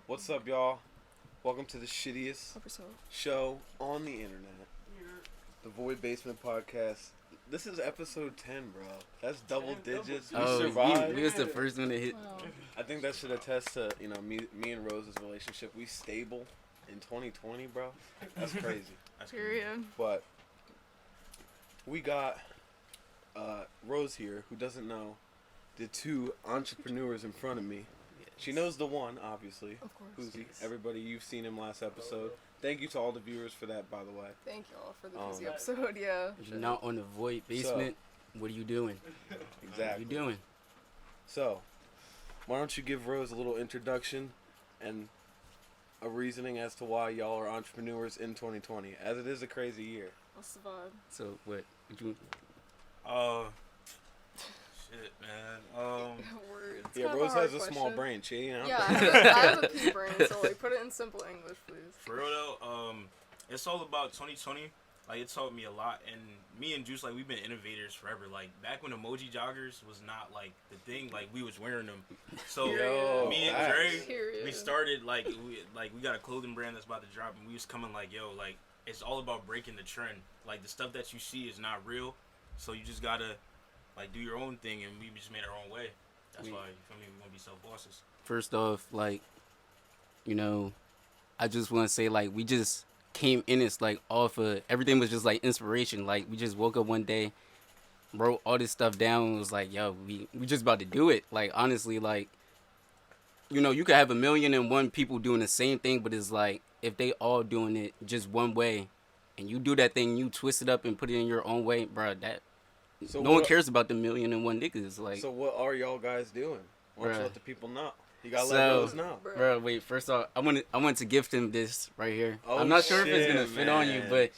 What's up, y'all? Welcome to the shittiest Episode. show on the internet, the Void Basement Podcast. This is episode 10, bro. That's double digits. We survived. We was the first one to hit. Wow. I think that should attest to me and Rose's relationship. We stable in 2020, bro. That's crazy. Period. But we got Rose here, who doesn't know the two entrepreneurs in front of me. She knows the one, obviously. Of course. Who's he? Everybody, you've seen him last episode. Thank you to all the viewers for that, by the way. Thank y'all for the busy episode. Yeah. If you're not on the Void Basement, what are you doing? Exactly. What are you doing? So, why don't you give Rose a little introduction and a reasoning as to why y'all are entrepreneurs in 2020, as it is a crazy year. What's the vibe? So what? You, Shit, man. Words. Yeah, Kind of Rose hard has a small question. brain. She, you know. Yeah, I have a pea brain, so like put it in simple English, please. For real though, it's all about 2020. Like it taught me a lot, and me and Juice, like we've been innovators forever. Like back when emoji joggers was not like the thing, like we was wearing them. So Yo, me and facts. Dre, Period. we started like we got a clothing brand that's about to drop, and we was coming like like it's all about breaking the trend. Like the stuff that you see is not real, so you just gotta like do your own thing, and we just made our own way. That's why you feel me. We want to be self bosses. first off, like, I just want to say, like, we just came in. It's like off of everything was just like inspiration. Like we just woke up one day, wrote all this stuff down, and was like, yo, we just about to do it. Like honestly, like, you could have 1,000,001 people doing the same thing, but it's like if they all doing it just one way, and you do that thing, you twist it up and put it in your own way, bro. That So no one what- cares about the 1,000,001 niggas. Like, So what are y'all guys doing? Why don't you Bruh. let the people know? You gotta So- let Rose know. Bro. bro, wait. First off, I want to gift him this right here. Oh, I'm not sure if it's shit, gonna fit on you, man. but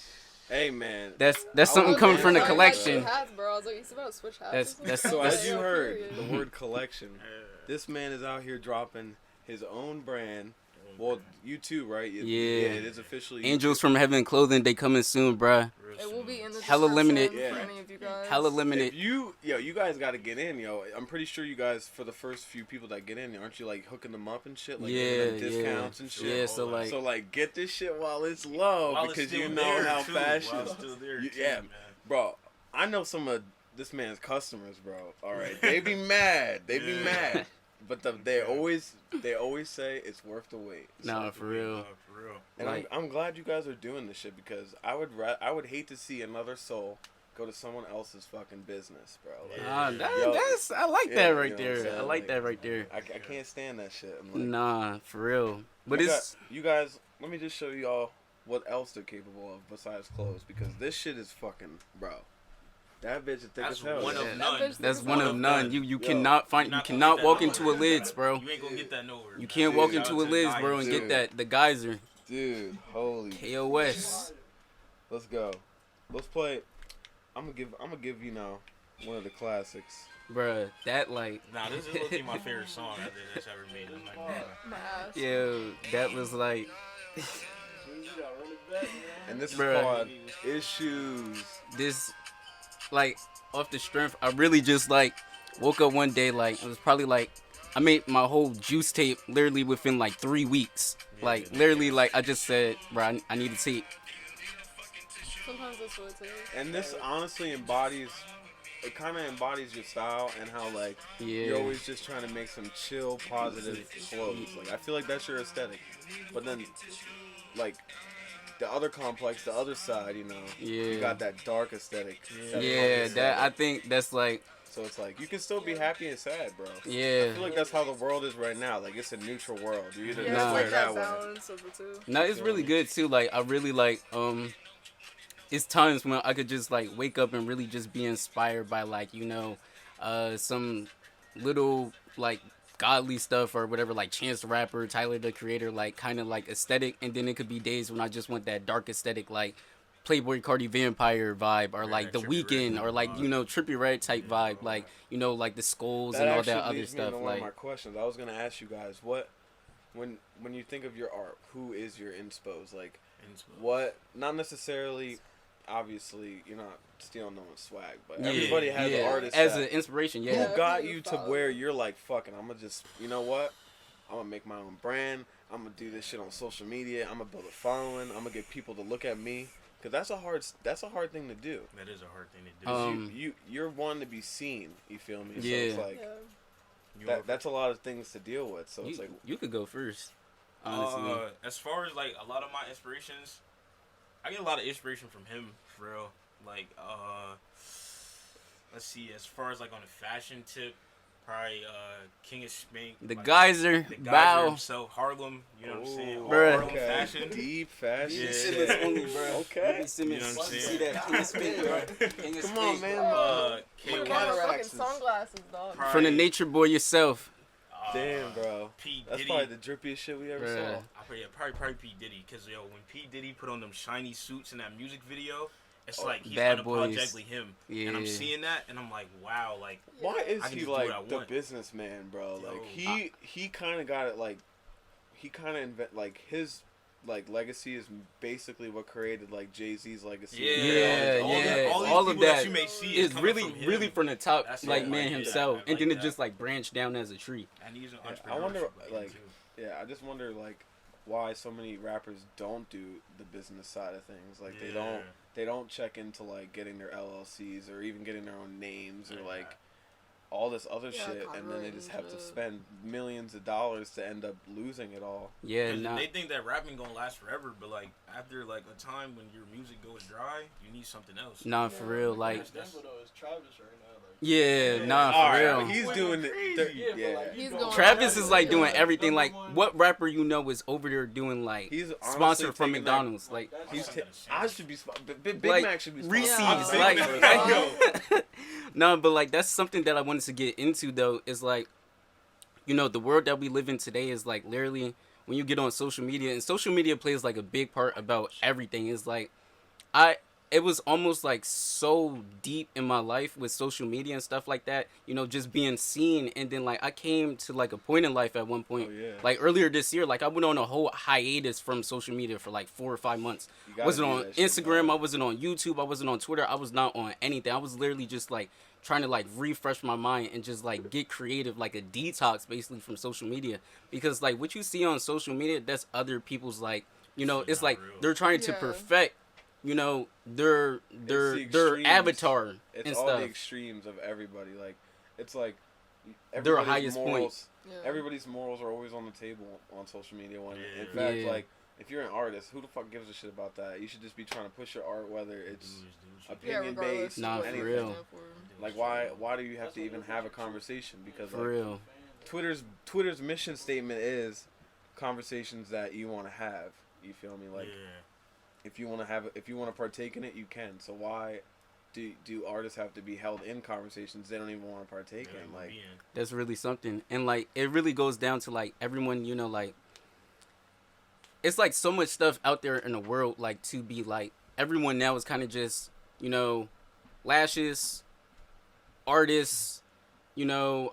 Hey, man. that's I something was coming like, from the I had collection. Hats, bro. I was like, he's about to switch hats. That's- So that's- as you heard, Period. the word collection. This man is out here dropping his own brand. Well, you too, right? Yeah. It is officially Angels from Heaven clothing, they coming soon, bruh. It will be in the Hella limited. description Yeah. for any of you guys. Hella If limited. you guys got to get in, yo. I'm pretty sure you guys, for the first few people that get in, aren't you like hooking them up and shit, like giving them discounts and shit? Yeah, so like, So like, get this shit while it's low While it's because still you know there, how too. fashion. While it's still there, too, Yeah, man. bro. I know some of this man's customers, bro. All right, they be mad. They be Yeah. mad. But they always say it's worth the wait. nah, for real. For real. And Like- I'm glad you guys are doing this shit because I would hate to see another soul go to someone else's fucking business, bro. Like, Yeah. Yo, That's I like yeah, that you right know what I'm there. saying? I like Like, that right there. I can't stand that shit. I'm like, Nah, for real. But you it's you guys. Let me just show y'all what else they're capable of besides clothes because this shit is fucking, bro. That bitch is thick That's as hell. one Yeah. of That none. bitch that's is one one of of none. none. You Yo, cannot find. You're You not gonna cannot get that walk into a nowhere. Lids, bro. You ain't gonna get that nowhere. You can't Dude. walk Shout into out a to Lids, the bro, and Dyers, get dude. the geyser. Dude, holy. KOS. Let's go. Let's play. I'm gonna give one of the classics. Bruh, that like, Nah, this is literally my favorite song that's ever made. I'm like, man. My ass. yo, that was like, And this Bruh. is called Issues. this, like, off the strength, I really just like woke up one day, like, it was probably like, I made my whole juice tape literally within like 3 weeks. Like, literally, like, I just said, bro, I need a tape. Sometimes that's what it takes. And this honestly it kind of embodies your style and how like Yeah. you're always just trying to make some chill, positive clothes. Like I feel like that's your aesthetic. But then, like the other complex, the other side, you Yeah. got that dark aesthetic. that Yeah, punk that, I aesthetic. think that's like, So it's like you can still be happy and sad, bro. I yeah. feel like that's how the world is right now. Like it's a neutral world. You either Yeah, this it's way or like that that way. balance of the two. No, it's really good too. Like I really like it's times when I could just like wake up and really just be inspired by like, some little like godly stuff or whatever, like Chance the Rapper, Tyler the Creator, like kind of like aesthetic, and then it could be days when I just want that dark aesthetic, like Playboy Cardi Vampire vibe, or like The Trippie Weeknd, Redd or like vibe. Trippy Red type vibe, like like the skulls That and all actually that other leads me stuff. into one of Like my questions. I was gonna ask you guys when you think of your art, who is your inspos? Like what? Not necessarily. Obviously, you're not stealing no one's swag, but everybody has an artist as that- an inspiration. Who Yeah, Yeah. got you to where you're like, fucking, I'm gonna just, you know what? I'm gonna make my own brand. I'm gonna do this shit on social media. I'm gonna build a following. I'm gonna get people to look at me. Cause that's a hard thing to do. That is a hard thing to do. You're one to be seen. You feel me? Yeah. So it's like that's a lot of things to deal with. So it's like you could go first. Honestly, as far as like a lot of my inspirations, I get a lot of inspiration from him for real. Like let's see, as far as like on a fashion tip, probably King of Smink, the like, Geyser, the Geyser Bow. himself, Harlem. You know what I'm saying? Bruh. Harlem fashion. Deep fashion. Yeah. Simmons only, bro. Okay. Simmons. You know what I'm You saying? see that King of Spin, bro? King of Come Spin. on, man. K Put Cataracts on the fucking is- sunglasses, dog. Probably, From the nature boy yourself. Damn, bro. P That's Diddy. probably the drippiest shit we ever Bruh. saw. Probably P Diddy, cause yo, when P Diddy put on them shiny suits in that music video, it's Oh, like he's Bad Boys. unapologetically him. Yeah. And I'm seeing that, and I'm like, wow, like Why is I can he just do what I like the want. businessman, bro? Yo, Like he kind of got it. Like he kind of like his like legacy is basically what created like Jay-Z's legacy. Yeah, all yeah. all these All of people that you may see is coming really, from him. really from the top, That's like it, man like, yeah, himself, I and then like it that. just like branched down as a tree. And he's an Yeah, entrepreneur. I wonder, like, yeah, I just wonder like why so many rappers don't do the business side of things. Like they don't check into like getting their LLCs or even getting their own names or like all this other shit, and then they just have to spend millions of dollars to end up losing it all. Yeah, nah. They think that rapping gonna last forever, but like after like a time when your music goes dry, you need something else. Nah, for real, like, That's- Denver though is Travis right now. Like, yeah, nah, All for right, real. he's doing it. Yeah, but, like, He's doing- going Travis is like doing Yeah. everything. Like, Number one. what rapper you know is over there doing like He's honestly sponsored from taking that- McDonald's? Like, He's I should be Big Like, Mac should be Reese's, sponsored. Yeah. like, no, but like that's something that I wanted to get into though. Is like, you know, the world that we live in today is like literally when you get on social media, and social media plays like a big part about everything. It's like, it was almost like so deep in my life with social media and stuff like that, you know, just being seen. And then like I came to like a point in life at one point, Oh, yeah. like earlier this year, like I went on a whole hiatus from social media for like 4 or 5 months. You I gotta wasn't do on that shit, Instagram, bro. I wasn't on YouTube, I wasn't on Twitter, I was not on anything. I was literally just like trying to like refresh my mind and just like get creative, like a detox basically from social media. Because like what you see on social media, that's other people's like, you know, Shit it's not like real. they're trying to Yeah. perfect, you know, their the extremes. avatar It's and all stuff. the extremes of everybody. Like it's like Their everybody's highest point. morals. Yeah. Everybody's morals are always on the table on social media. When in Yeah. fact, Yeah. like if you're an artist, who the fuck gives a shit about that? You should just be trying to push your art, whether it's Yeah, opinion regardless based, of Nah, what for anything. you real. stand for. Like why do you have to even have a conversation? Because For like real. Twitter's mission statement is conversations that you want to have. You feel me? Like if you want to partake in it, you can. So why do artists have to be held in conversations they don't even want to partake in? Like That's really something. And like it really goes down to like everyone, you know, like it's like so much stuff out there in the world, like to be like everyone now is kind of just, you know, lashes, artists, you know,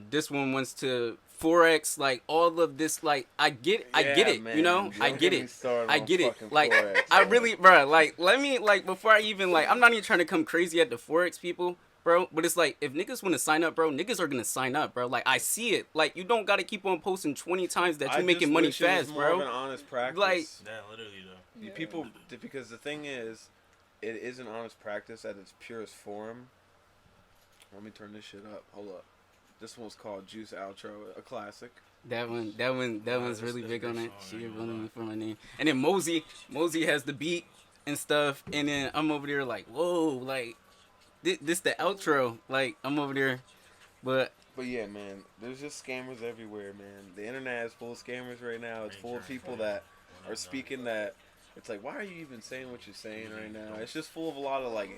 this one wants to Forex, like all of this, like I get it, man, you know, I don't get get me it. started I on get it. fucking Like Forex, I bro. really, bro, like let me like before I even like I'm not even trying to come crazy at the Forex people, bro. But it's like if niggas want to sign up, bro, niggas are gonna sign up, bro. Like I see it. Like you don't gotta keep on posting 20 times that I you're making just money wish it was fast, more of an bro. honest practice. Like- Yeah, literally though. You people, because the thing is, it is an honest practice at its purest form. Let me turn this shit up. Hold up. This one's called Juice Outro, a classic. That one's that's- really that's big a on great it. song, She I ain't running gonna me for my name. And then Mosey has the beat and stuff. And then I'm over there like, whoa, like this the outro. Like I'm over there, but But yeah, man, there's just scammers everywhere, man. The internet is full of scammers right now. It's Ain't full of trying to people find that Well, are speaking that. It's like, why are you even saying what you're saying right now? It's just full of a lot of like,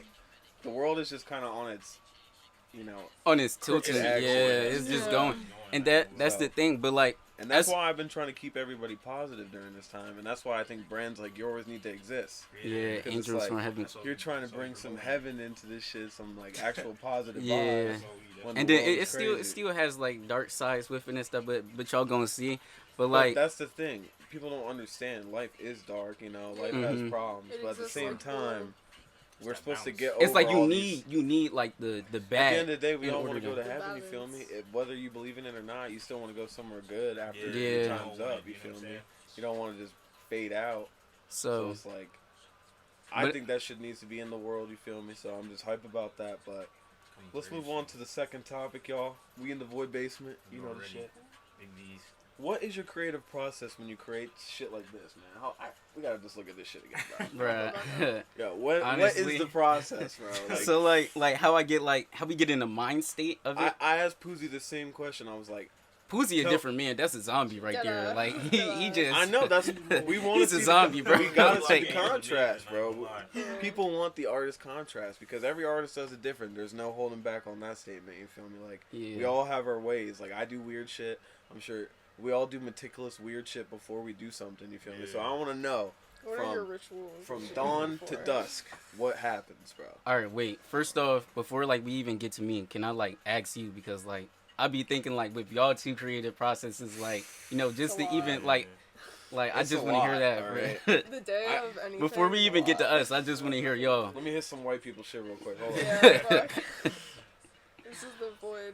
the world is just kind of on its, you know, on his tilting, Crooked yeah, action. it's just Yeah. going. And that's the thing. But like, and that's As- why I've been trying to keep everybody positive during this time, and that's why I think brands like yours need to exist. yeah, it's angels like- from heaven. That's all- You're trying to that's all bring we're some doing. heaven into this shit, some like actual positive Yeah. vibes. That's all we- When And the then world it is still crazy. has like dark sides with it and stuff. But y'all gonna see. But But like, that's the thing. People don't understand. Life is dark, you know. Life Mhm. has problems, It but at the exists same like time, We're that supposed to balance. get over It's like all these. you need like the At the bad. end of the day, we in all want order to go to- to The heaven. You feel me? balance. Whether you believe in it or not, you still want to go somewhere good after Yeah. your Yeah. time's No up. way, You know feel what I'm me? saying? You don't want to just fade out. So So it's like, I But- think that shit needs to be in the world. You feel me? So I'm just hype about that. But let's move on to the second topic, y'all. We in the void basement. You know the Already. shit. Big V's. What is your creative process when you create shit like this, man? We gotta just look at this shit again, bro. bruh. Yo, what Honestly. is the process, bro? Like, So like how we get in the mind state of it. I asked Poozy the same question. I was like, Poozy a tell- different man. That's a zombie right there. Deadass. Like he just. I know that's we want He's to a see zombie, bro. We gotta see Like- the contrast, bro. Yeah. People want the artist contrast because every artist does it different. There's no holding back on that statement. You feel me? Like Yeah. we all have our ways. Like I do weird shit. I'm sure we all do meticulous weird shit before we do something. You feel me? So Yeah. I want to know What from are your rituals? from that you dawn do to before? dusk what happens, bro. All right, wait. First off, before like we even get to me, can I like ask you because like I be thinking like with y'all two creative processes, like just It's a to lot. even like I It's just a want to hear lot, that. alright? bro. The day I- of anything. Before we is a even get to lot. us, I just want to hear y'all. Let me hit some white people shit real quick. Hold on. Yeah, fuck. This is the void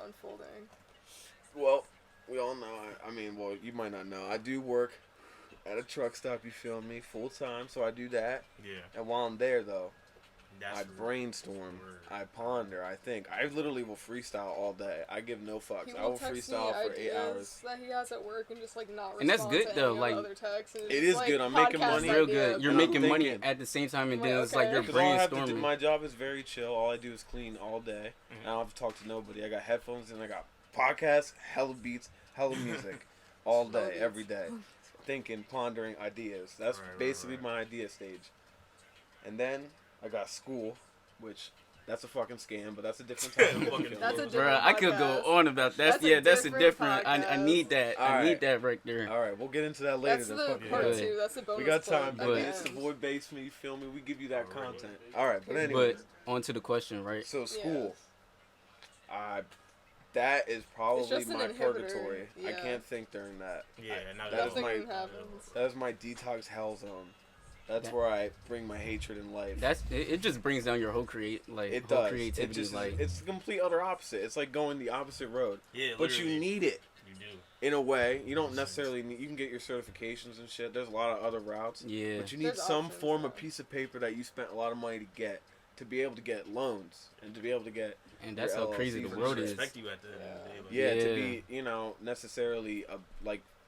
unfolding. Well, we all know. I mean, well, you might not know. I do work at a truck stop. You feel me? Full time, so I do that. Yeah. And while I'm there, though, That's I the- brainstorm. word. I ponder. I think. I literally will freestyle all day. I give no fucks. He I will will text me freestyle for 8 ideas hours. that he has at work and just like not respond And that's good, to though, any like, other texts. And it just, is like, good. I'm making podcast money. Real idea, good. You're And I'm making money thinking- at the same time, and Wait, then it's like okay. you're Because all I have to do, brainstorming. my job is very chill. All I do is clean all day. Mhm. I don't have to talk to nobody. I got headphones and I got podcasts, hella beats, hella music, all Hella day, beats. every day. Thinking, pondering ideas. That's Right, basically right. my idea stage. And then I got school, which that's a fucking scam, but that's a different topic. Fucking That's a Bro, different Bruh, I could go podcast. on about that. That's a Yeah, that's a different different. I podcast. need that. I Alright. need that right there. All right, we'll get into that later. That's then the fuck it. part Good. two. That's the bonus. We got clip time, at but the it's the end. void basement. You feel me? We give you that Alright. content. All right, but anyway. But on to the question, right? So school, that is probably just an my inhibitor, purgatory. I yeah. can't think during that. Yeah, no, That is Nothing my- happens. That is my detox hell zone. That's That- where I bring my hatred in life. It just brings down your whole it whole does. creativity. It just like it's the complete other opposite. It's like going the opposite road. Yeah, But you literally, need it You do. in a way. You don't necessarily need. You can get your certifications and shit. There's a lot of other routes. yeah, But you need There's some options, form yeah. of piece of paper that you spent a lot of money to get to be able to get loans and to be able to get and that's your how crazy the LLCs and world shit. is. Respect you at the end of the day. Like, yeah, to Yeah. be necessarily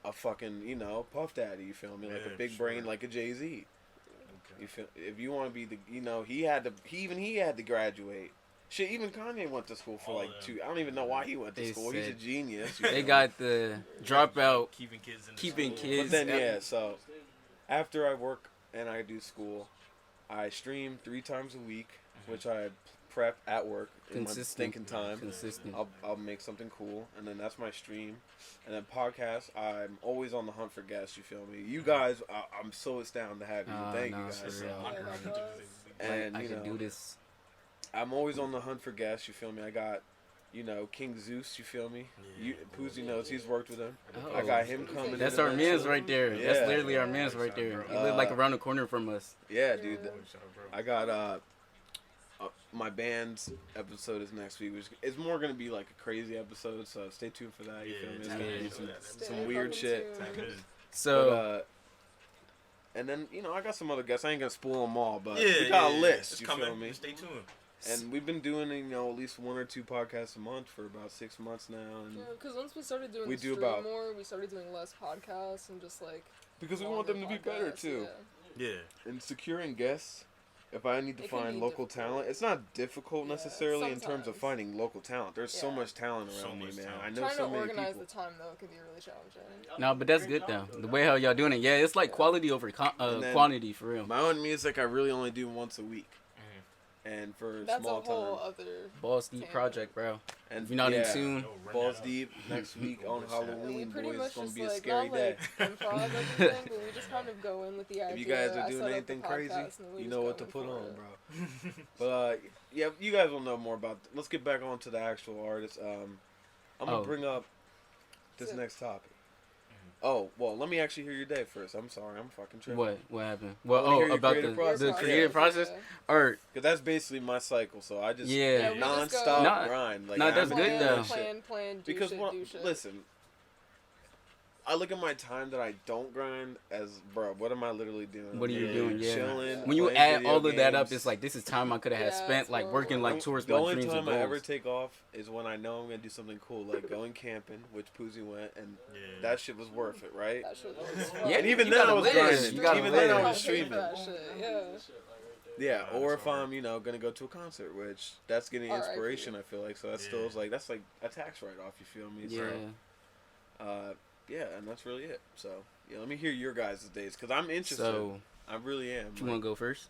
a fucking Puff Daddy. You feel me? Like Yeah, a big sure. brain, like a Jay-Z. okay. You feel if you want to be the he had to graduate. Shit, even Kanye went to school for All like of 2. I don't even know why he went to They school. He's a said- genius. you They know? got the dropout. Keeping kids in the Keeping school. kids- But then Yeah. so after I work and I do school, I stream 3 times a week, which I prep at work in my Consistent. thinking time. Consistent. I'll make something cool, and then that's my stream, and then podcast. I'm always on the hunt for guests. You feel me? You guys, I'm so astounded to have you. Thank you no, guys. for So, real. Yeah, likewise. and I you can know, do this. I'm always on the hunt for guests. You feel me? I got, King Zeus. You feel me? Yeah. Poozy knows he's worked with him. Oh. I got him coming. That's in our eventually. man's right there. Yeah. That's literally our man's right there. He live like around the corner from us. Yeah, dude. Yeah. Shout out, bro. I got my band's episode is next week, which is more gonna be like a crazy episode. So stay tuned for that. You Yeah, feel me? It's tap gonna in. be some, Stay some weird fucking shit. tuned. Tap in. So And then I got some other guests. I ain't gonna spoil them all, but Yeah, we got yeah, a list. It's You coming. feel me? Stay tuned. And we've been doing at least 1 or 2 podcasts a month for about 6 months now, and Yeah, because once we started doing We the do stream about- more, we started doing less podcasts and just like because we want them to be longer better podcasts, too. yeah. Yeah. And securing guests, if I need to It can find be local difficult. talent, it's not difficult Yeah, necessarily in terms of sometimes. finding local talent. There's so Yeah. much talent So around me, much man. talent. I know Trying so to many organize people. the time though can be really challenging. no, but that's good though. The way how y'all doing it, yeah, it's like quality over And then- quantity for real. My own music, I really only do once a week, Mhm. and for That's small a whole time. other. Balls deep Damn. project, bro. And If you're not yeah, in tune, Yo, run Balls that up. deep next week on What's that? We Halloween, pretty boys. much It's gonna just be a like scary not day. like improv everything, but we just kind of go in with the idea. If you guys are I doing set up the anything crazy, podcast, and then we you just know go what to in put for on, it. bro. But yeah, you guys will know more about. Let's get back on to the actual artist. I'm gonna Oh. bring up this So- next topic. Oh, well, let me actually hear your day first. I'm sorry, I'm fucking tripping. What happened? I wanna Well, hear your about creative the process. creative process, or Because that's basically my cycle, so I just Yeah. we just go- non-stop Nah, grind. Like, nah, I that's haven't good done though. that shit. Plan, do Because shit, well, do shit. listen, I look at my time that I don't grind as, bro, what am I literally doing? What are you doing? Yeah. Chilling. when you playing add video all of that up, games. it's like this is time I could have Yeah, spent it's like horrible. working like towards The my only dreams and time I ever goals. take off is when I know I'm gonna do something cool, like going camping, which Poozy went, and Yeah. that shit was worth it, right? That shit was Yeah, And even you then gotta I was live. grinding. You gotta Even then I live. was streaming. That shit, yeah. Yeah, Yeah, or that's if hard. I'm, gonna go to a concert, which that's getting R.I.P. inspiration. I feel like so that still Yeah. is like that's like a tax write off. You feel me? Yeah. So, yeah, and that's really it. So yeah, let me hear your guys' days because I'm interested. So I really am. you want to go first?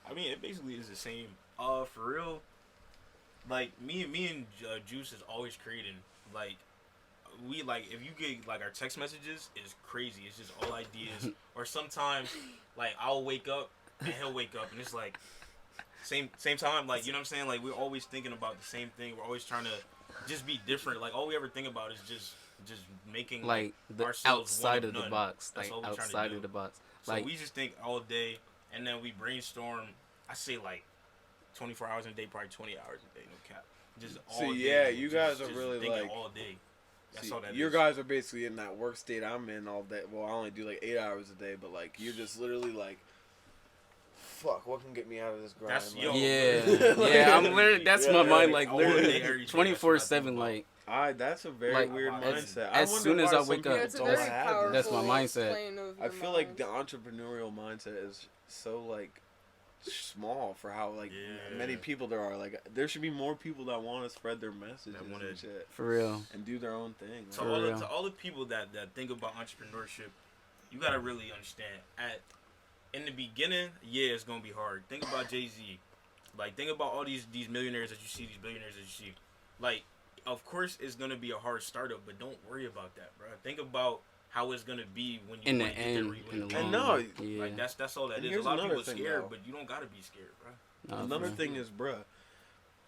I mean, it basically is the same. For real, like me and Juice is always creating. Like we like if you get like our text messages is crazy. It's just all ideas. Or sometimes like I'll wake up and he'll wake up and it's like same time. Like you know what I'm saying? Like we're always thinking about the same thing. We're always trying to just be different. Like all we ever think about is just making Like the ourselves one outside of the none. box, That's like all we're trying to outside do. of the box. So Like we just think all day, and then we brainstorm. I say like 24 hours a day, probably 20 hours a day, no cap. Just all See, day. yeah, you just- guys are just really, thinking like- all day. That's See, all that your is. guys are basically in that work state I'm in all day. Well, I only do like 8 hours a day, but like you're just literally like, fuck, what can get me out of this grind? That's- Like, yo, yeah, yeah. I'm literally that's Yeah, my mind. like, Like all day, literally every day, 24/7. that's what I Like that's a very Like, weird as- mindset. as I wonder soon as why I some wake up- people Yeah, it's a don't very have powerful this. That's my mindset. plane of I your feel like mind. the entrepreneurial mindset is so like small for how like Yeah. many people there are. Like there should be more people that want to spread their messages That wanna- and shit for real. and do their own thing. To For all, real. to all the people that think about entrepreneurship, you gotta really understand. In the beginning, yeah, it's gonna be hard. Think about Jay-Z. Like, think about all these millionaires that you see, these billionaires that you see. Like, of course, it's gonna be a hard startup, but don't worry about that, bro. Think about how it's gonna be when you In the when you get there, end, when you in the get long And no, run. Yeah. Like that's all that And is. A here's lot of another people are thing, scared, though. but you don't gotta be scared, bro. Nah, another for thing is, bruh,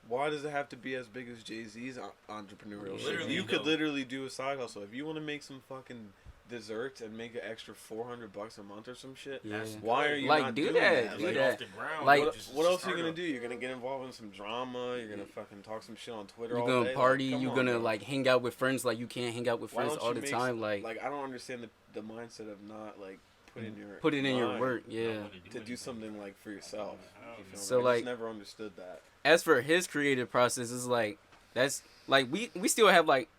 why does it have to be as big as Jay-Z's entrepreneurial shit? Literally, You could though. literally do a side hustle if you want to make some fucking desserts and make an extra $400 a month or some shit. Yeah. That's Why are you Like, not do doing that, that? do Like, that. Off the ground, Like- bro, What, just what else are you gonna startup. do? You're gonna get involved in some drama. You're gonna fucking talk some shit on Twitter. You're all gonna day? party. Like, come you're on, gonna bro. like hang out with friends like you can't hang out with Why friends don't all you the make time. some- Like I don't understand the mindset of not like putting your put it in your mind work. Yeah. Not wanna to do anything. something like for yourself. You feel So, me? I like- just never understood that. As for his creative process, is like that's like we still have like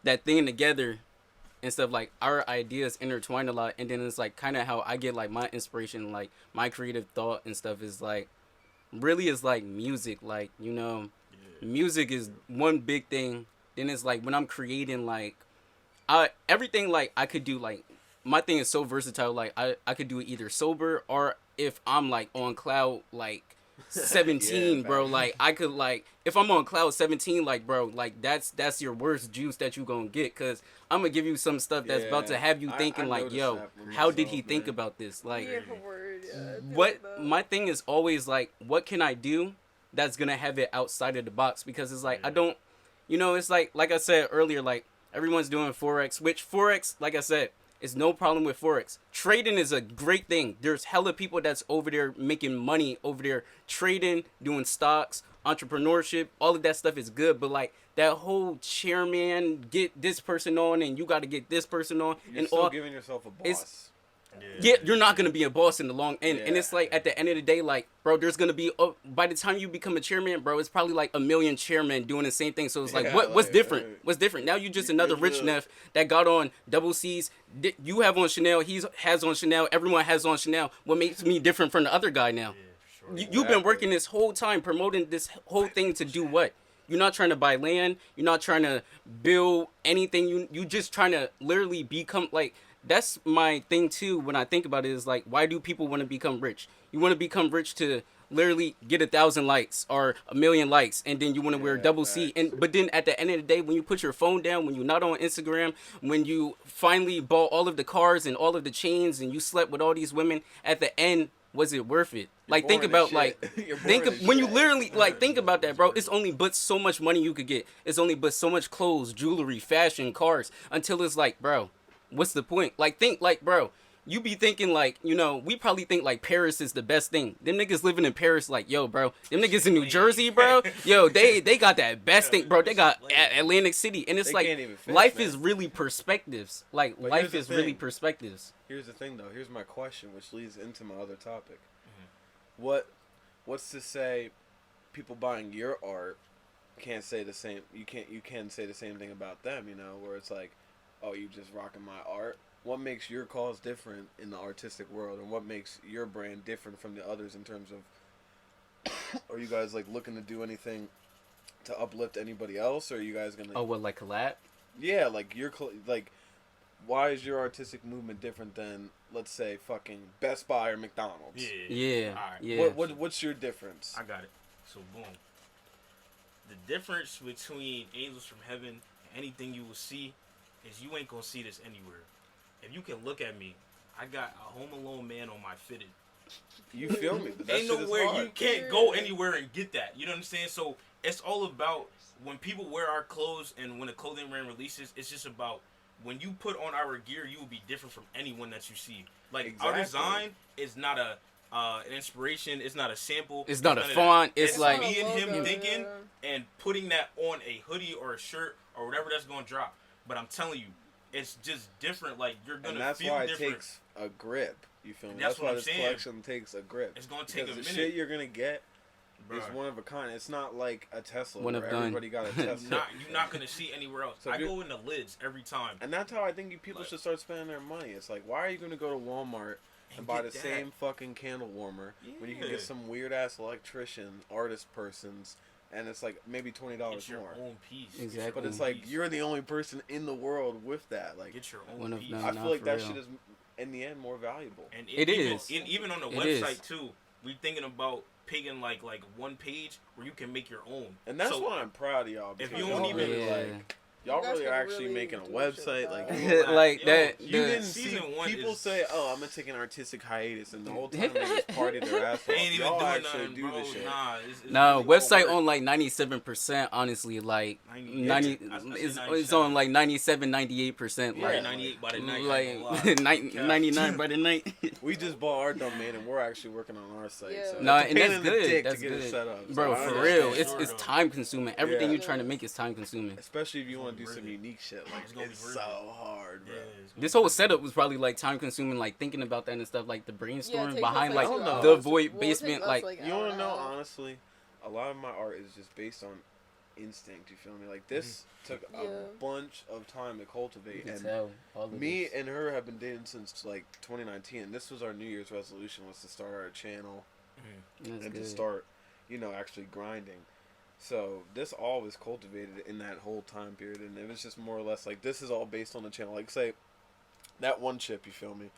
that thing together and stuff. Like our ideas intertwine a lot, and then it's like kind of how I get like my inspiration, like my creative thought and stuff is like really is like music. Like music is one big thing. Then it's like when I'm creating like everything like I could do like my thing is so versatile. Like I could do it either sober or if I'm like on cloud like 17, Yeah, bro. facts. Like I could like if I'm on cloud 17, like bro, like that's your worst juice that you gonna get because I'm gonna give you some stuff that's about to Yeah, have you I thinking like, noticed yo, that for how did myself, he think man. about this? Like Yeah, word, yeah, I feel what like that. my thing is always like what can I do that's gonna have it outside of the box because it's like I don't it's like I said earlier, like everyone's doing Forex, which Forex, like I said, is no problem with Forex. Trading is a great thing. There's hella people that's over there making money over there trading, doing stocks, entrepreneurship, all of that stuff is good, but like that whole chairman get this person on and you got to get this person on You're and still all giving yourself a boss. it's- yeah, you're not gonna be a boss in the long end, and Yeah. it's like at the end of the day, like, bro, there's gonna be by the time you become a chairman, bro, it's probably like a million chairmen doing the same thing. So it's like, Yeah, what's like, different? right. What's different? Now you just You- another you're rich good. Neff that got on double C's. You have on Chanel. He has on Chanel. Everyone has on Chanel. What makes me different from the other guy now? For sure. You've been working this whole time promoting this whole thing to do what? You're not trying to buy land. You're not trying to build anything. You just trying to literally become like. That's my thing too. When I think about it, is like, why do people want to become rich? You want to become rich to literally get 1,000 likes or 1,000,000 likes, and then you want to wear Yeah, double C. facts. And but then at the end of the day, when you put your phone down, when you're not on Instagram, when you finally bought all of the cars and all of the chains, and you slept with all these women, at the end, was it worth it? You're Like think boring about as like shit. You're think boring of as when you shit. literally like think about that, bro. It's only but so much money you could get. It's only but so much clothes, jewelry, fashion, cars until it's like, bro, what's the point? Like think like, bro. You be thinking like, you know, we probably think like Paris is the best thing. Them niggas living in Paris like, yo, bro. Them niggas in New Jersey, bro. Yo, they got that best thing, bro. They got Atlantic City, and it's They like can't even finish, life man. is really perspectives. Like But life here's the is really thing. perspectives. Here's the thing, though. Here's my question, which leads into my other topic. Mm-hmm. What's to say people buying your art can't say the same? You can say the same thing about them, you know, where it's like, oh, you just rocking my art. What makes your cause different in the artistic world, and what makes your brand different from the others in terms of? Are you guys like looking to do anything to uplift anybody else, or are you guys gonna? Oh, what like collab? Yeah, like like, why is your artistic movement different than, let's say, fucking Best Buy or McDonald's? Yeah, All right. yeah. What's your difference? I got it. So boom. The difference between Angels from Heaven and anything you will see is you ain't gonna see this anywhere. If you can look at me, I got a Home Alone man on my fitted. You feel me? But that Ain't shit is nowhere hard. you can't go anywhere and get that. You know what I'm saying? So it's all about when people wear our clothes and when a clothing brand releases, it's just about when you put on our gear, you will be different from anyone that you see. Like our Exactly. design is not a an inspiration. It's not a sample. It's not a none of font. that. It's like me and him logo, thinking yeah. and putting that on a hoodie or a shirt or whatever that's gonna drop. But I'm telling you, it's just different. Like you're gonna And that's feel why it different. takes a grip. You feel me? That's That's what why I'm this saying. collection takes a grip. It's gonna take because a the minute. shit you're gonna get is Bruh. one of a kind. It's not like a Tesla One where of done. everybody got a Tesla. You're not gonna see anywhere else. So I if you're- go in the lids every time. And that's how I think people Like- should start spending their money. It's like, why are you gonna go to Walmart and buy the get that. same fucking candle warmer when you can Yeah. get some weird ass electrician, artist persons, and it's like maybe $20 Get your more. own piece. Get Exactly. your But it's own like piece. you're the only person in the world with that. Like, Get your own One of piece. them. I Nah, feel like for that real. shit is in the end more valuable. And It even, is. even on the It website is. too. We thinking about picking like one page where you can make your own. And that's So, why I'm proud of y'all. if Because you y'all don't even- really, Yeah. like, y'all You guys really are can actually really making a do shit website. Like, with you, that. Like Yo, that. you the- didn't see Season one people is- say, "Oh, I'm gonna take an artistic hiatus," and the whole time they just party their ass off. They ain't even Y'all doing actually nothing, do bro. this shit. Nah, it's No, really all website work. on like 97%, honestly, like 90, 90, I say it's 97. on like 97, 98%, Yeah, like 98 by the night. like I ain't gonna lie. 99 by the night. We just bought our domain, and we're actually working on our site. Yeah. So No, it's a and pain that's in the good. dick That's to get it good, set up. bro. So I For understand. real, understand. it's time consuming. Everything Yeah. you're trying to make is time consuming. Especially if you want to do It's some gonna be unique shit. Like, It's gonna be it's worth so it. hard, bro. Yeah, it's gonna This be whole worth it. setup was probably like time consuming, like thinking about that and stuff, like the Yeah, it brainstorming takes behind us, like I don't know. 2 the hours. void Well, it basement, takes us, like You want to hour know, and a half. honestly, a lot of my art is just based on instinct. You feel me? Like, this took a Yeah. bunch of time to you cultivate. can And tell all of me this. and her have been dating since like 2019. And this was our New Year's resolution, was to start our channel That's and good. to start, actually grinding. So this all was cultivated in that whole time period, and it was just more or less like, this is all based on the channel. Like, say that one chip, you feel me?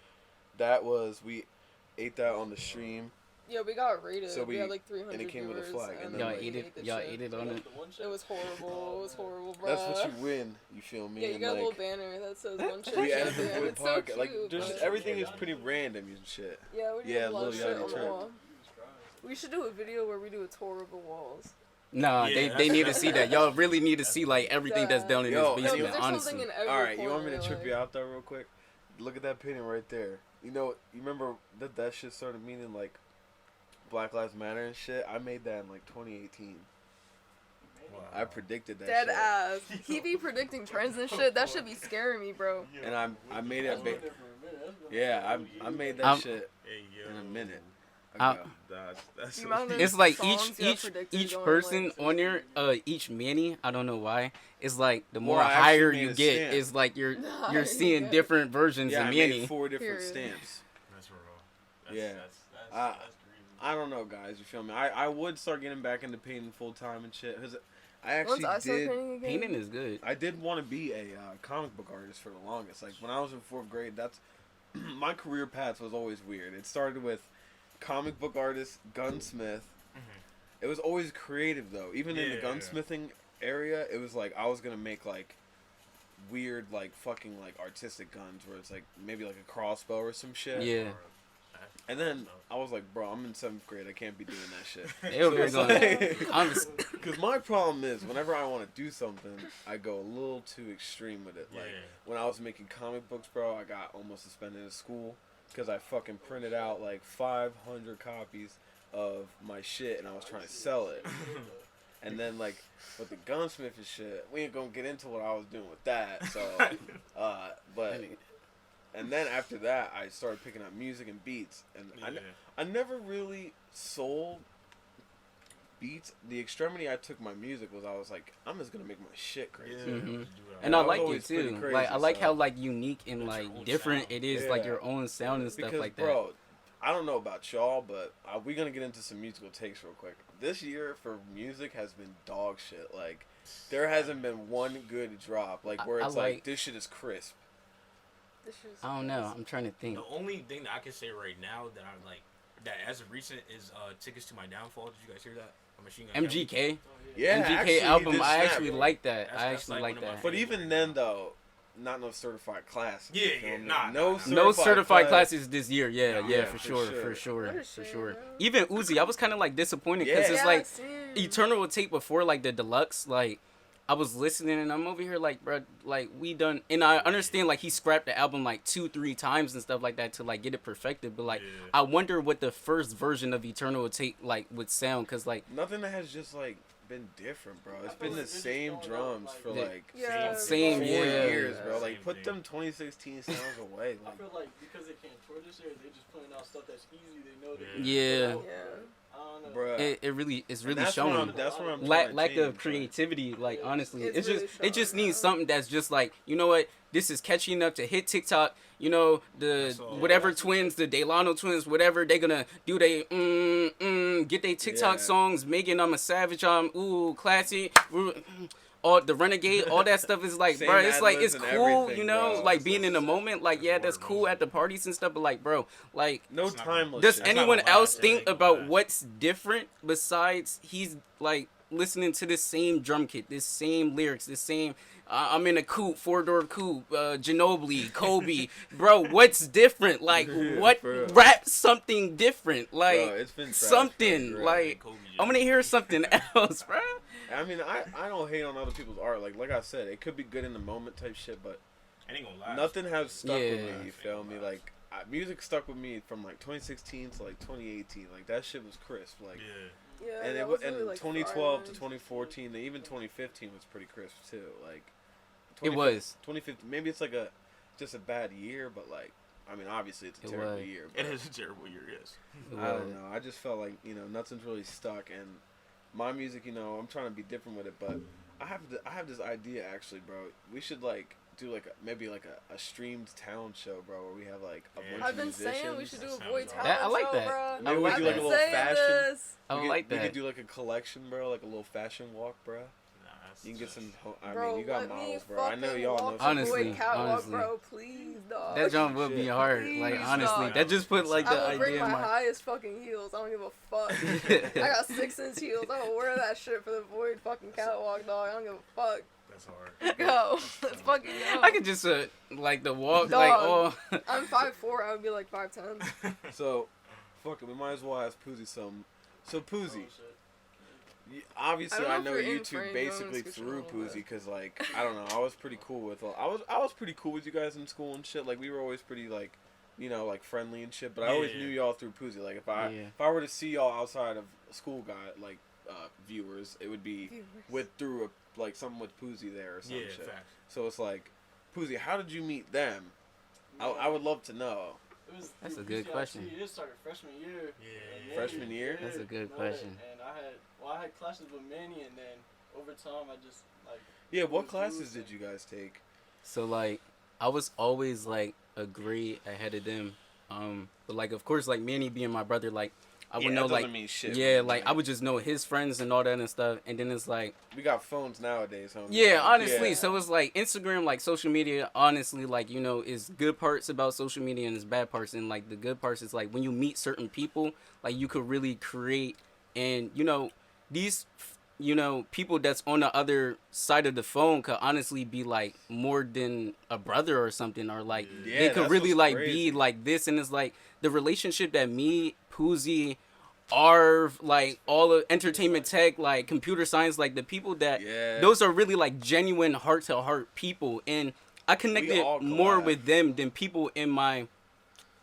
That was, we ate that on the stream. Yeah, we got rated. So we had like 300 and it came with a viewers, flag, and and then, Y'all like, ate it. the Y'all shit. ate it on it. It was horrible. It was horrible, bro. That's what you win. You feel me? Yeah, you And, got a little like, banner that says one chip. we chip, added the and wood it's so pocket. Like, cute, there's but- everything is pretty random and shit. Yeah, we do Yeah, a lot of Lil shit Yachty on the Trip. wall. We should do a video where we do a tour of the walls. Nah, Yeah, they that's- need to see that. Y'all really need to see like everything that's down in Yo, this and basement. there's Honestly, something in every All right, you want me to corner, trip like- you out though, real quick? Look at that painting right there. You remember that shit started meaning like Black Lives Matter and shit? I made that in like 2018. Wow. I predicted that Dead shit. ass. He be predicting trends and shit. That should be scaring me, bro. And I made it. I made that I'm- shit Hey, yo. in a minute I'm- ago. That's The amount of it's like songs you have each predicted going, person like, on there, each Manny, I don't know why. It's like the more Well, I actually higher made you a get, stamp. it's like you're Nah, seeing yeah. different versions Yeah, of I Manny. made 4 different Period. stamps. That's raw. That's, Yeah. That's crazy. I don't know, guys. You feel me? I would start getting back into painting full time and shit. Cause I actually Once I start did. painting again, Painting is good. I did want to be a comic book artist for the longest. Like when I was in 4th grade, that's my career path was always weird. It started with comic book artist, gunsmith. It was always creative though. Even in the Yeah. gunsmithing area, it was like I was gonna make like weird, like fucking like artistic guns where it's like maybe like a crossbow or some shit. Yeah. And then I was like, bro, I'm in 7th grade. I can't be doing that shit. They over here going, Because my problem is, whenever I want to do something, I go a little too extreme with it. Like, when I was making comic books, bro, I got almost suspended in school because I fucking printed out like 500 copies of my shit and I was trying to sell it. And then, like, with the gunsmith and shit, we ain't gonna get into what I was doing with that. So, but... And then after that, I started picking up music and beats, and I never really sold beats. The extremity I took my music was I was like, I'm just gonna make my shit crazy. And I like it always pretty too. crazy, Like I like so- how like unique and like different sound. it is, like your own sound and stuff Because, like that. bro, I don't know about y'all, but we're gonna get into some musical takes real quick. This year for music has been dog shit. Like, there hasn't been one good drop. Like where I it's like- this shit is crisp. This shit's I don't know. I'm trying to think. The only thing that I can say right now that I'm like, that as of recent is Tickets to My Downfall. Did you guys hear that? A Machine Gun Kelly. MGK, Yeah, MGK actually, he album. did I snap. actually like that. That's- I that's, actually like, like one of my that. But even then, though, not no certified classics. Yeah, you yeah, feel me? nah, no nah. No certified class. classes this year. Yeah, Nah, yeah, yeah, for for sure, sure. for sure, What a for shame, sure. man. Even Uzi, I was kind of like disappointed because Yeah. it's like same. Eternal will take before like the deluxe. Like I was listening and I'm over here like, bro, like we done. And I understand like he scrapped the album like 2-3 times and stuff like that to like get it perfected. But like Yeah. I wonder what the first version of Eternal would take like would sound, because like Nothing that has just like been different, bro. It's I been feel the like they're just same throwing out, drums like- for Yeah. like Yeah, Same, 4 yeah. years, bro. Like Same put thing. them 2016 sounds away. I Like, feel like because they can't tour this year, they just putting out stuff that's easy. They know they can Yeah. put out. Yeah. I don't know. bruh. it really it's And really that's showing. What that's what I'm lack trying to lack change, of bro. creativity, like honestly, It's it's really just it just showing, needs yeah. something that's just like, you know what, this is catchy enough to hit TikTok. You know, the That's all. whatever That's twins, the Delano twins, whatever they gonna do, they get they TikTok Yeah. songs, making them a savage, ooh classy, all the renegade, all that stuff is like, Same bro, it's like ad-libs it's and cool, everything, you know, bro. like being in the moment, like yeah, That's that's word cool of at the parties and stuff, but like, bro, like No It's not timeless. does shit. That's not anyone gonna else last. think It ain't gonna about last. what's different besides he's like listening to this same drum kit, this same lyrics, this same I'm in a coupe, 4-door coupe, Ginobili, Kobe, bro, what's different? Like what for real. rap something different, like Bro, it's been trash, something, bro. like Kobe just- I'm gonna hear something else, bro. I mean, I don't hate on other people's art. Like I said, it could be good in the moment type shit, but It ain't gonna last. nothing has stuck with Yeah. me. You feel me? Like music stuck with me from like 2016 to like 2018. Like that shit was crisp. Like Yeah. Yeah, and that it was and really, like, 2012 to fire. 2014, and even 2015 was pretty crisp too. Like It was. 2015. Maybe it's like just a bad year, but like I mean, obviously it's a It terrible was. year. It but is a terrible year, yes. I don't know. I just felt like nothing's really stuck, and my music, I'm trying to be different with it, but I have this idea actually, bro. We should like do like maybe like a streamed talent show, bro, where we have like a Yeah. bunch I've of been musicians. saying we should do That a sounds boy alright. talent I like show, that. bro. Maybe we I've do like been a little saying fashion. this. I We like could that. do like a collection, bro, like a little fashion walk, bro. Nah, that's You can get some. I Bro, mean, you got let me models, bro. I know fucking y'all know. walk some the Honestly, boy catwalk, honestly. bro. Please, dog. That John would be Shit. hard. Please, Like honestly, dog. that just put like the I will bring idea my in my. highest fucking heels. I don't give a fuck. I got 6-inch heels. I will wear that shit for the Void fucking catwalk, dog. I don't give a fuck. That's hard. Let's go. Let's fucking go. I could just like the walk, Dog. like oh. I'm 5'4". I would be like 5'10". So, fuck it. We might as well ask Poozy something. So Oh, Poozy, shit. obviously I I don't know know if you're in YouTube frame, basically don't through switch it on, Poozy because like I don't know, I was pretty cool with I was pretty cool with you guys in school and shit. Like we were always pretty like like friendly and shit. But I always Yeah. knew y'all through Poozy. Like if I Yeah. if I were to see y'all outside of school, like viewers, it would be through like something with Poozy there or some Yeah, shit. facts. So it's like, Poozy, how did you meet them? I would love to know. It was That's through a good PCIC. question. It started freshman year. Yeah. And Freshman year? That's a good no, question. And I had classes with Manny, and then over time I just like. Yeah, what was classes losing. did you guys take? So like I was always like a grade ahead of them. But like of course like Manny being my brother, like I would Yeah, know that like doesn't mean shit, yeah, man. like I would just know his friends and all that and stuff. And then it's like We got phones nowadays, homie. yeah, honestly. Yeah. So it's like Instagram, like social media, honestly, like, is good parts about social media and it's bad parts. And like the good parts is like when you meet certain people, like you could really create and, these you know, people that's on the other side of the phone could honestly be like more than a brother or something, or like Yeah, they could that's really what's like crazy. be like this. And it's like the relationship that me, Poozy, Arv, like all of entertainment tech, like computer science, like the people that Yeah. those are really like genuine heart to heart people, and I connected all more collab. with them than people in my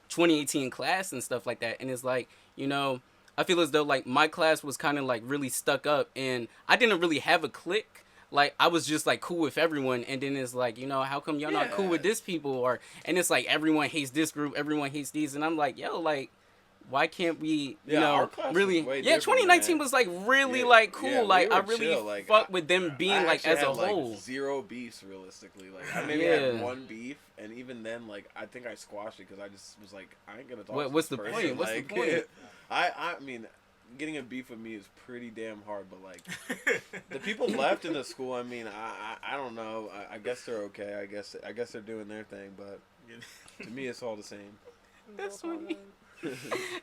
2018 class and stuff like that. And it's like, you know, I feel as though like my class was kind of like really stuck up, and I didn't really have a clique. Like I was just like cool with everyone, and then it's like, you know, how come y'all not cool with Yeah. this people? Or and it's like everyone hates this group, everyone hates these, and I'm like, yo, like why can't we, you Yeah, our know, class was really? way Yeah, different, 2019 man. was like really Yeah, like cool. yeah, we like I were really chill, like, fuck with them being I like actually as a had, like, whole. 0 beefs realistically. Like I maybe Yeah. had one beef, and even then, like I think I squashed it because I just was like, I ain't gonna talk. What- to what's this the person. point? What's the Like, point? I mean, getting a beef with me is pretty damn hard, but like the people left in the school. I mean, I don't know. I guess they're okay. I guess they're doing their thing, but to me, it's all the same. That's funny.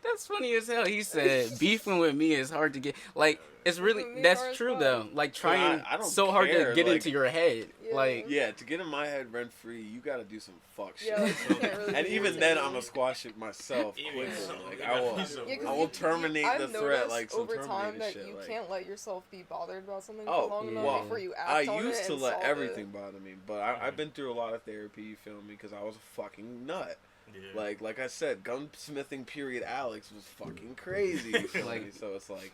That's funny as hell. He said beefing with me is hard to get. Like it's really Me that's hard as true fuck. though. Like trying I don't so hard to care, get like- into your head. Yeah. Like Yeah, to get in my head rent free, you gotta do some fuck shit. Yeah, like, you can't really And do even anything. then, I'm gonna squash it myself Even quickly. so, Like you I gotta will, do some- Yeah, 'cause I will terminate I've the threat noticed like some over time Terminator that shit. you like, can't let yourself be bothered about something oh, for long yeah. enough well, before you act I on it used to and let solve everything it. bother me, but I've been through a lot of therapy. You feel me? Because I was a fucking nut. Yeah. Like I said, gunsmithing period Alex was fucking crazy. You feel Like- me? So it's like,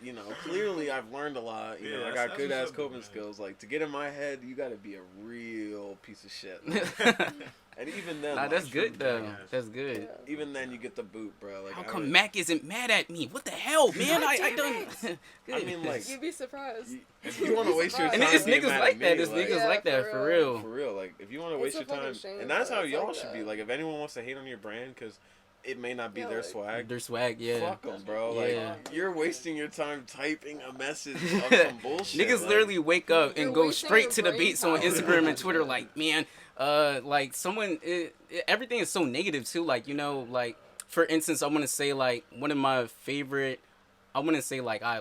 you know, clearly I've learned a lot. You Yeah, know, I that's- got that's good what's ass up, though, coping man. skills. Like to get in my head, you got to be a real piece of shit. And even then, nah, like, that's good though. jackass. That's good. Yeah. even then, you get the boot, bro. Like How I come would- Mac isn't mad at me? What the hell, man? I damn done. I mean, like, You'd be surprised. if you want to waste your time, and it's being niggas mad like at that. me, It's like, niggas Yeah, like that for for real. real. for real. Like, if you want to It's waste a your time, fucking shame and that's that how it's y'all like should be. that. Like, if anyone wants to hate on your brand, because it may not be Yeah, their like- swag. Their swag, yeah. Fuck them, bro. Yeah. Like, you're wasting your time typing a message of some bullshit. Niggas like, literally wake up and You're go wasting straight your to the brain beats on power. Instagram and Twitter. Like, man, like someone, everything is so negative too. Like, you know, like for instance, I want to say like one of my favorite. I wouldn't say like I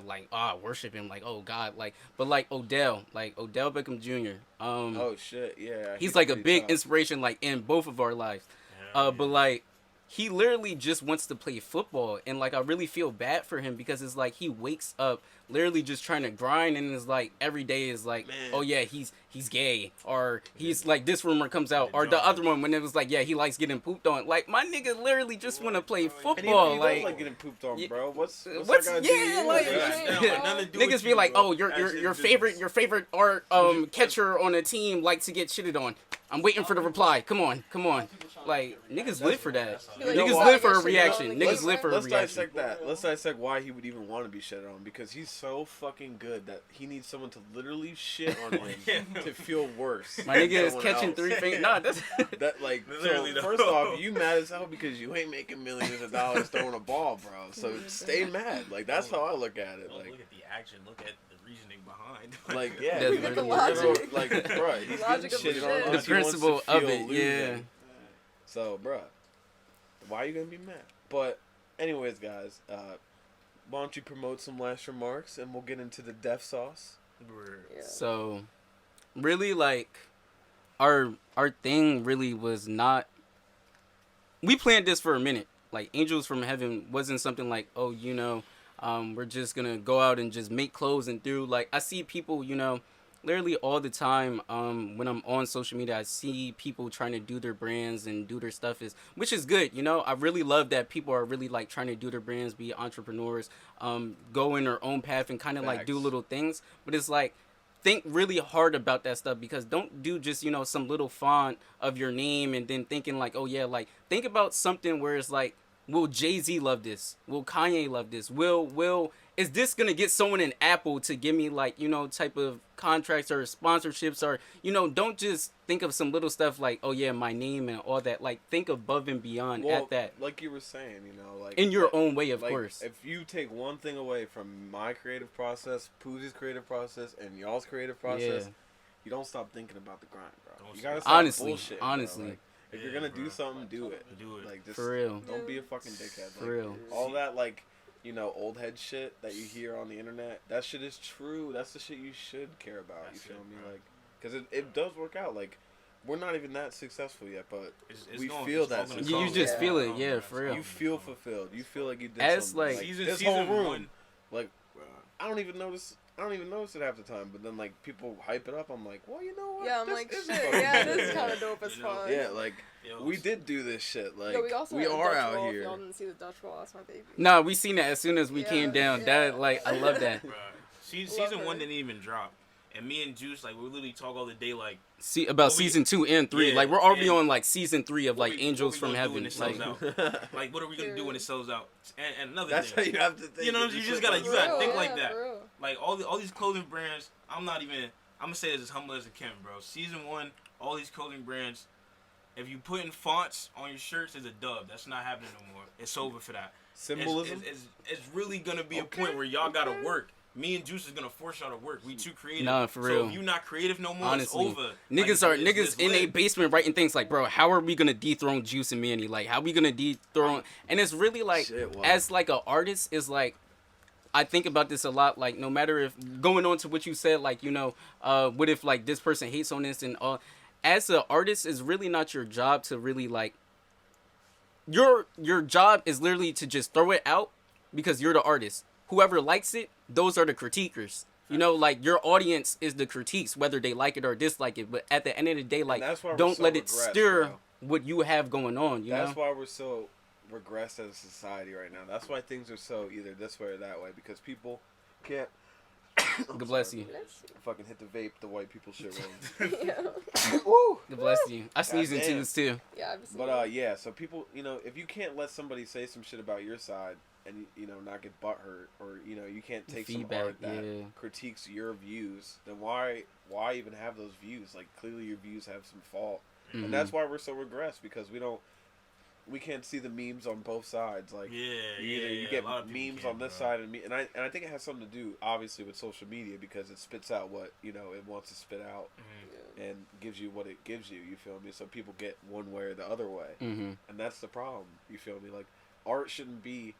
worship him, like, oh God, like, but like Odell Beckham Jr. Oh shit, yeah. He's like a pretty big tough. inspiration, like in both of our lives. Yeah, But like he literally just wants to play football, and like I really feel bad for him because it's like he wakes up literally just trying to grind, and it's like every day is like, Man. oh yeah, he's gay, or he's like this rumor comes out, or the other one when it was like, yeah, he likes getting pooped on. Like my nigga literally just want to play And football, he like. does like getting pooped on, Yeah, bro. What's that what's gotta do yeah with like you, Yeah. bro? Like, nothing to do with niggas be you, like, bro. oh That's your business. favorite art catcher on a team likes to get shitted on. I'm waiting for the reply. Come on. Like niggas live for that. Be like, Niggas "You live for gotta a get shit reaction. on, Niggas live for a Let's reaction. dissect that. Let's dissect why he would even want to be shit on, because he's so fucking good that he needs someone to literally shit on him to feel worse. My than nigga is someone catching else. 3 fingers. Nah, that's That like, Literally, so though. first off, you mad as hell because you ain't making millions of dollars throwing a ball, bro. So stay mad. Like that's how I look at it. Don't Like, look at the action. Look at the reasoning behind. like yeah, That's you're literally gonna- logic. like, bro, he's Logic getting of the shitted on. shit. because the he wants to principle of feel it. Yeah. losing. So, bro, why are you gonna be mad? But, anyways, guys, why don't you promote some last remarks and we'll get into the death sauce. Yeah. So, really, like, our thing really was not. We planned this for a minute. Like, Angels from Heaven wasn't something like, oh, you know, we're just gonna go out and just make clothes and do. Like, I see people, you know, literally all the time. When I'm on social media, I see people trying to do their brands and do their stuff, which is good. You know, I really love that people are really like trying to do their brands, be entrepreneurs, go in their own path and kind of like do Facts. little things. But it's like, think really hard about that stuff, because don't do just, you know, some little font of your name and then thinking like, oh yeah, like think about something where it's like, will Jay-Z love this? Will Kanye love this? Is this gonna get someone in Apple to give me like, you know, type of contracts or sponsorships? Or, you know, don't just think of some little stuff like, oh yeah, my name and all that. Like, think above and beyond Well, at that, like you were saying, you know, like in your own way, of like, course. If you take one thing away from my creative process, Poozy's creative process, and y'all's creative process, Yeah. you don't stop thinking about the grind, bro. Don't You gotta stop. stop Honestly, bullshitting, honestly. bro. Like, if you're Yeah, gonna do bro. something, do it. Do it. Like, just For real. don't be a fucking dickhead. For Like, real. all that, like, you know, old head shit that you hear on the internet, that shit is true. That's the shit you should care about. That's you feel it, me? bro. Like, because it does work out. Like, we're not even that successful yet, but It's we going- feel it's that. all gonna You come. just Yeah. feel it, Come, yeah, bro. for real. You feel fulfilled. You feel like you did As, something. like, this season whole room. one, Like, bro. I don't even notice it half the time. But then like people hype it up. I'm like, well, you know what? Yeah, I'm This like, is shit, fucking yeah, good. this is kind of dope as You know, fuck. Yeah, like Yo, we did do this shit. Like Yo, we also had a are Dutch out wall. If here. y'all didn't see the Dutch wall, that's my baby. Nah, we seen that as soon as we Yeah, came down. yeah. That like I love that. bro. Love Season her. 1 didn't even drop, and me and Juice like we literally talk all the day like. See about What we- season 2 and 3. Yeah, like we're already and on like season 3 of what like we- Angels what from we gonna do Heaven. when it sells Like, out? Like what are we gonna do when it sells out? And another That's how thing, you have to think. You know, It's you just just like- gotta- you gotta For think real, like yeah, that. for real. like all these clothing brands. I'm gonna say this as humble as I can, bro. Season 1, all these clothing brands. If you put in fonts on your shirts, it's a dub. That's not happening no more. It's over for that. Symbolism. It's really gonna be a Okay, point where y'all gotta okay. work. Me and Juice is gonna force y'all to work. We too creative. Nah, for So real. if you not creative no more, honestly, it's over. niggas Like, are it's niggas in a lit. basement writing things like, bro, how are we gonna dethrone Juice and Manny? Like, how we gonna dethrone? And it's really like, Shit, wow. as like an artist, is like, I think about this a lot. Like, no matter if going on to what you said, like, you know, what if like this person hates on this and all. As an artist, is really not your job to really like. Your job is literally to just throw it out because you're the artist. Whoever likes it, those are the critiquers. You know, like your audience is the critiques, whether they like it or dislike it. But at the end of the day, like, that's why we're don't so let it regressed, stir bro. what you have going on. You That's know, why we're so regressed as a society right now. That's why things are so either this way or that way because people can't. God bless you. Bless Fucking hit the vape, the white people shit wrong. you. Yeah. Woo! God bless you. I sneeze in Goddamn. twos too. Yeah, I've seen But it. yeah, so people, you know, if you can't let somebody say some shit about your side and you know not get butthurt, or you know you can't take Feedback, some art that yeah. critiques your views, then why even have those views? Like clearly your views have some fault, Mhm. and that's why we're so regressed because we can't see the memes on both sides. Like you A get lot of people memes can't, on this bro. side and I think it has something to do obviously with social media because it spits out what you know it wants to spit out Mhm. and gives you what it gives you. You feel me? So people get one way or the other way. Mm-hmm. And that's the problem. You feel me? Like art shouldn't be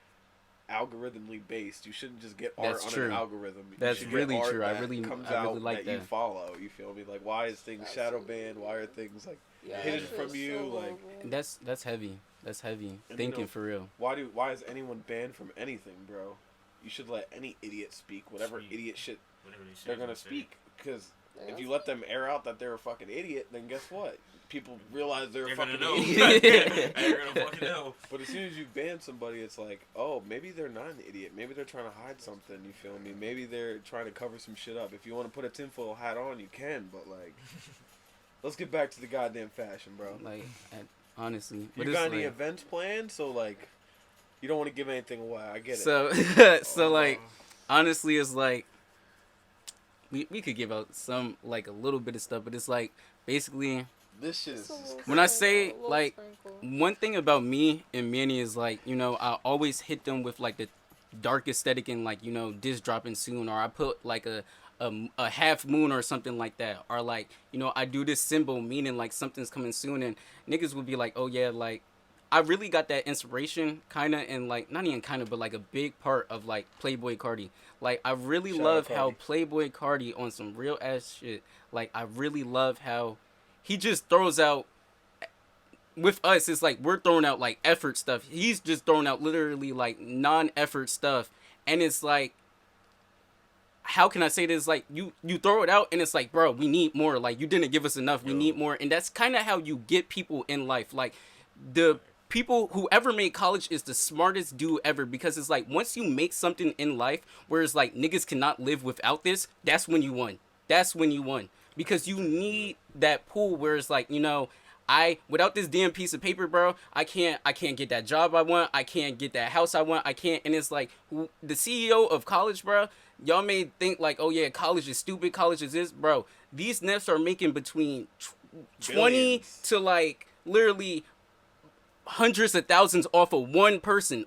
algorithmically based. You shouldn't just get art That's on true. an algorithm. You That's should get really art true. I that really comes like out that you that. follow. You feel me? Like why is things That's shadow true. banned? Why are things like Yeah, hidden that shit from is you, so like- horrible. That's heavy. That's heavy. And you Thinking know, for real. why is anyone banned from anything, bro? You should let any idiot speak whatever Speak. idiot shit Whatever they say, they're gonna say. speak. Because Yeah. if you let them air out that they're a fucking idiot, then guess what? People realize they're a They're fucking gonna know. idiot. They're gonna fucking know. But as soon as you ban somebody, it's like, oh, maybe they're not an idiot. Maybe they're trying to hide something. You feel me? Maybe they're trying to cover some shit up. If you want to put a tinfoil hat on, you can. But like, let's get back to the goddamn fashion, bro. Like, honestly, You but got it's any like, events planned? So like, you don't want to give anything away. I get it. so so like, honestly, it's like we could give out some like a little bit of stuff, but it's like basically This shit Just is. a little When I sprinkle, say, a little like, sprinkle. one thing about me and Manny is like, you know, I always hit them with like the dark aesthetic and like, you know, this dropping soon, or I put like a half moon or something like that, or like, you know, I do this symbol meaning like something's coming soon, and niggas would be like, oh yeah, like I really got that inspiration kind of, and like not even kind of, but like a big part of like Playboy Cardi. Like I really Shout out love how Cardi. Playboy Cardi on some real ass shit. Like I really love how he just throws out. With us, it's like we're throwing out like effort stuff. He's just throwing out literally like non-effort stuff, and it's like, how can I say this? Like you throw it out, and it's like, bro, we need more. Like you didn't give us enough. We need more, and that's kind of how you get people in life. Like the people who ever made college is the smartest dude ever, because it's like once you make something in life where it's like niggas cannot live without this, that's when you won. That's when you won, because you need that pool where it's like, you know, without this damn piece of paper, bro, I can't get that job I want. I can't get that house I want. I can't. And it's like the CEO of college, bro. Y'all may think like, oh yeah, college is stupid. College is this, bro. These nets are making between 20 Billions. to like literally hundreds of thousands off of one person.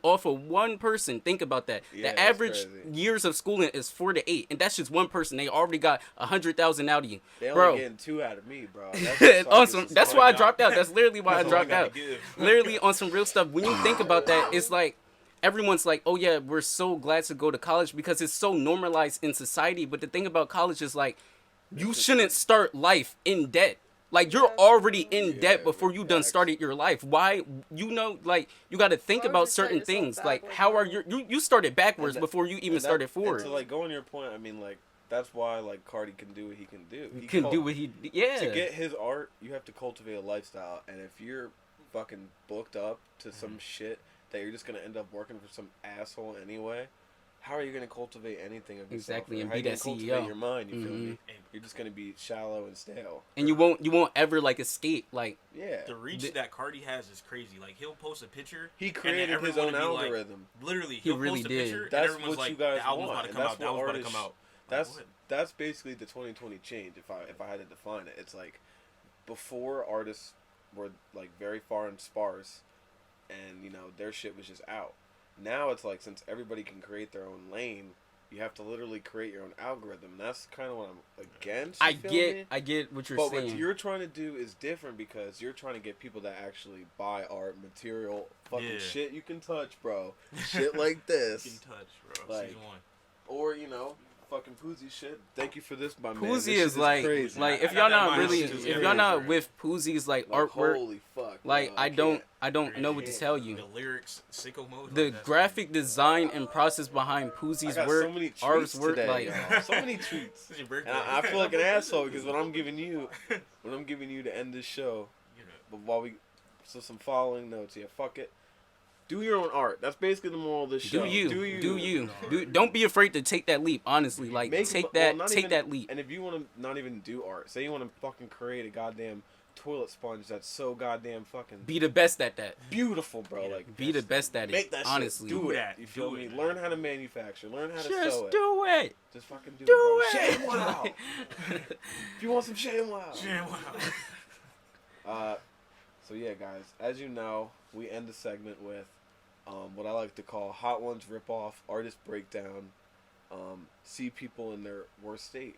Think about that. Yeah, The that's average crazy. years of schooling is 4 to 8, and that's just one person. They already got 100,000 out of you, They bro. only getting 2 out of me, bro. That's just Awesome. fucking That's why I society. dropped out. That's literally why I That's all I dropped gotta out. give. Literally on some real stuff. When you think about that, it's like everyone's like, oh yeah, we're so glad to go to college because it's so normalized in society. But the thing about college is like, you shouldn't start life in debt. Like you're already in debt before you done started your life. Why? You know, like you got to think Why would about you set certain yourself things. Like backwards, how are bro? you started backwards And that- before you even And that- started and forward. to like go on your point, I mean, like that's why like Cardi can do what he can do. He can do what he yeah. To get his art, you have to cultivate a lifestyle, and if you're fucking booked up to some shit that you're just gonna end up working for some asshole anyway, how are you gonna cultivate anything of yourself? Exactly, Or and how be you gonna that cultivate CEO. your mind? You feel Mhm. me? You're just gonna be shallow and stale. And you won't ever like escape. Like Yeah. The reach that Cardi has is crazy. Like he'll post a picture. He and then created his everyone own will be like- algorithm. literally, He he'll really post a did. picture and That's everyone's what like, you guys the album's want, about to and come that's out. The what album's about to artists- come out. That's Like, what? that's basically the 2020 change. If I had to define it, it's like before artists were like very far and sparse, and you know their shit was just out. Now it's like since everybody can create their own lane, you have to literally create your own algorithm. And that's kind of what I'm against. you feel me? I get what you're But saying. what you're trying to do is different because you're trying to get people that actually buy art material, fucking Yeah. shit you can touch, bro. Shit like this. Get in touch, bro. Like, Season 1. Or, you know, fucking Poozy shit. Thank you for this, my man. Poozy This shit is like crazy. like I if got y'all that not mind really too. if Yeah, y'all not right. with Poozy's like Like, artwork, holy fuck. like bro, I can't. don't know what to tell you. The lyrics, sicko mode. The like, that's- graphic design and process behind I Poozy's got work, so many art's tweets work, today, like y'all. So many tweets. It's your birthday. And I feel like an asshole because what I'm giving you to end this show, You know. but so some following notes here. Fuck it. Do your own art. That's basically the moral of this show. do you, Do you. don't be afraid to take that leap. Honestly, like Make- take well, that not take even- that leap. And if you want to not even do art, say you want to fucking create a goddamn toilet sponge that's so goddamn fucking Be the best at that. beautiful, bro. Like Be the best at make it. that Honestly, shit. Do it. that. You feel Do me? it. Learn how to manufacture. Learn how to sew just it. do it. Just fucking do, Do it. Bro. it. Shame wow. If you want some shame wow. Yeah, wow. So yeah, guys, as you know, we end the segment with what I like to call Hot Ones ripoff, artist breakdown, see people in their worst state,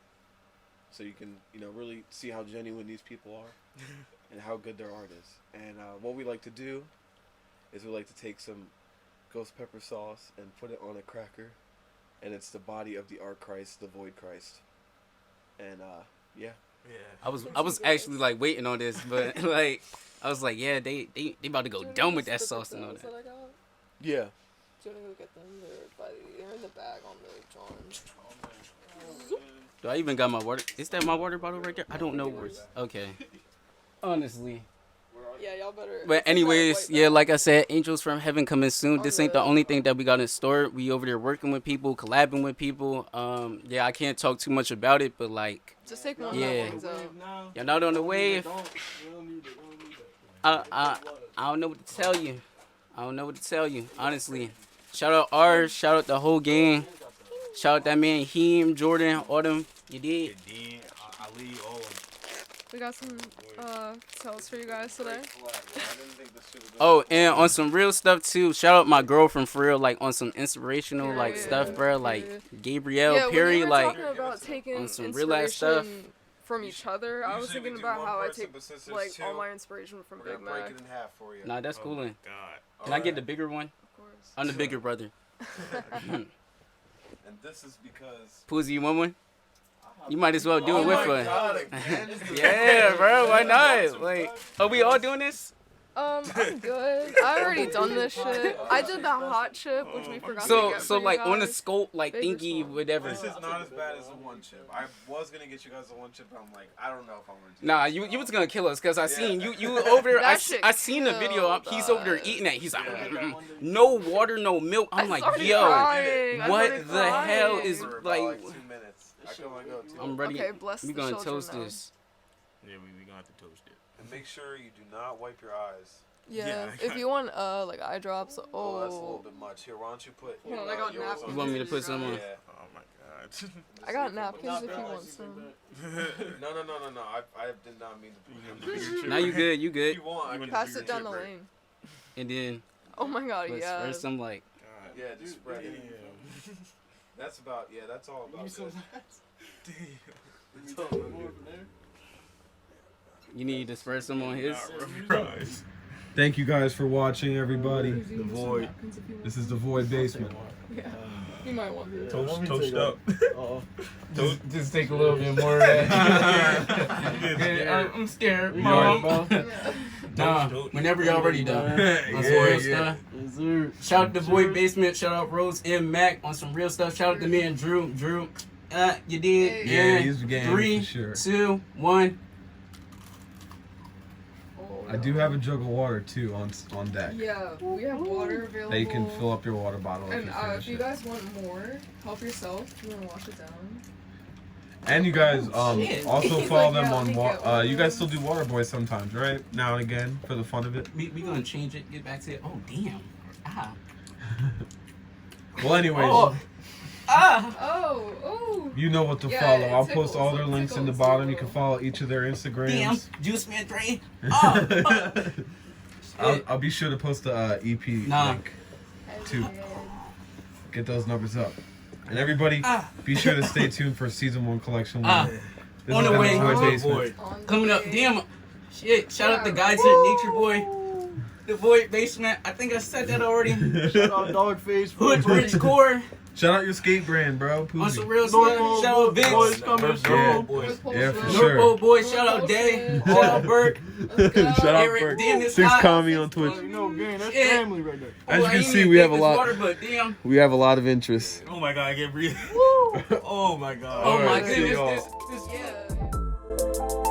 so you can really see how genuine these people are and how good their art is. And what we like to do is we like to take some ghost pepper sauce and put it on a cracker, and it's the body of the Art Christ, the Void Christ. And yeah. Yeah. I was actually like waiting on this, but like I was like, yeah, they about to go dumb with that sauce and all that. I got? Yeah. Do you want to go get them? They're in the bag on the John. Do I even got my water? Is that my water bottle right there? I don't know where it's. Okay. Honestly. Yeah, y'all better. But anyways, yeah, like I said, Angels from Heaven coming soon. This ain't the Okay. only thing that we got in store. We over there working with people, collabing with people. Yeah, I can't talk too much about it, but like, Just take one Yeah. of those out. y'all not on the wave. I don't know what to tell you. I don't know what to tell you, honestly. Shout out ours, shout out the whole gang. Shout out that man Heem, Jordan, Autumn. You did. Dean, Ali, all of them. We got some tells for you guys today. Oh, and on some real stuff too. Shout out my girlfriend for real, like on some inspirational like Period. stuff, bro. Like Period. Gabrielle, Yeah, when Perry, we were like talking about taking on some real ass stuff. inspiration from each other, I was thinking about how I take like all my inspiration from We're Big gonna break Mac. it in half for you. Nah, that's Oh cool. my Then. God. Can I get the bigger one? Of course. I'm the bigger brother. And this is because. Poozy, you want one? You might as well do Oh it my with God, one. again? Yeah, bro. Why not? Like, are we all doing this? I'm good. I already done this shit. I did the hot chip, which we forgot to So, get so for like you on the guys. scope, like Big or thingy, small? whatever. This is not as bad as the one chip. I was gonna get you guys the one chip, but I'm like, I don't know if I want to. Nah, you was gonna kill us because I Yeah. seen you over there. That shit I seen the video. killed He's over there us. eating that. He's like, Yeah. no water, no milk. I'm I like, started yo, crying. I what started the hell crying. is For about, like? 2 minutes. I can only go 2. I'm ready. Okay, bless We the gonna children toast now. this. Yeah, we gonna have to toast it. And make sure you do not wipe your eyes. Yeah, Yeah. if you want like eye drops, Oh, that's a little oh, bit much. Here, why don't you put? Hold on, I got yours napkins. on You want me to this? put some on? Yeah. Oh my God. I got napkins if you want some. No. I did not mean to put them. Now you good. You If good. you want, I You can want Pass to it down the Right. lane. And then Oh my god, let's yeah. first I'm like, God. Yeah, just spread it. Damn. That's about. Yeah, that's all about. Good. you need to spread some on his. Nah, bro. Thank you guys for watching, everybody. The Void. This is the Void Basement. Yeah. You might want to. Toast up. Just take a little bit more of that. I'm scared, Mom. Nah, whenever y'all ready, done. On some real stuff. Shout out to Void Basement. Shout out Rose and Mac on some real stuff. Shout out to me and Drew. You did. Yeah, he's the game. 3, for sure. 2, 1. I do have a jug of water too on deck. Yeah, we have water available. That you can fill up your water bottle. And if you guys want more, help yourself. If you want to wash it down. And you guys Shit. also He's follow like, them yeah, on we get you guys still do Water Boy sometimes, right? Now and again for the fun of it. We gonna change it. Get back to it. Oh damn. Ah. Well, anyways, Oh. you know what to Yeah, follow. it I'll tickles, post all their it links in the tickles, bottom. You tickles. can follow each of their Damn. Instagrams. Juice Man Dre. I'll be sure to post the EP Nah. link to get those numbers up. And everybody, be sure to stay tuned for season 1 collection. This On is the way. Void Basement. Coming up. Damn. Shit. Shout out the guys here, Nature Boy. The Void Basement. I think I said that already. Shout out Dogface. Hood Bridge Core. Shout out your skate brand, bro. On Poozy. some real stuff. Shout out Vince. Boys coming Yeah. soon. Yeah, for North sure. Pole Boys. Shout out Day. Shout out Burke. Shout out Eric, Burke. damn, it's 6 hot. Kami on Twitch. You know, gang, that's Shit. family right there. As you I can ain't see, even we have take a this lot. Water, but damn. We have a lot of interest. Oh my god, I can't breathe. Oh my god. Oh my Alright, see goodness. y'all. This Yeah.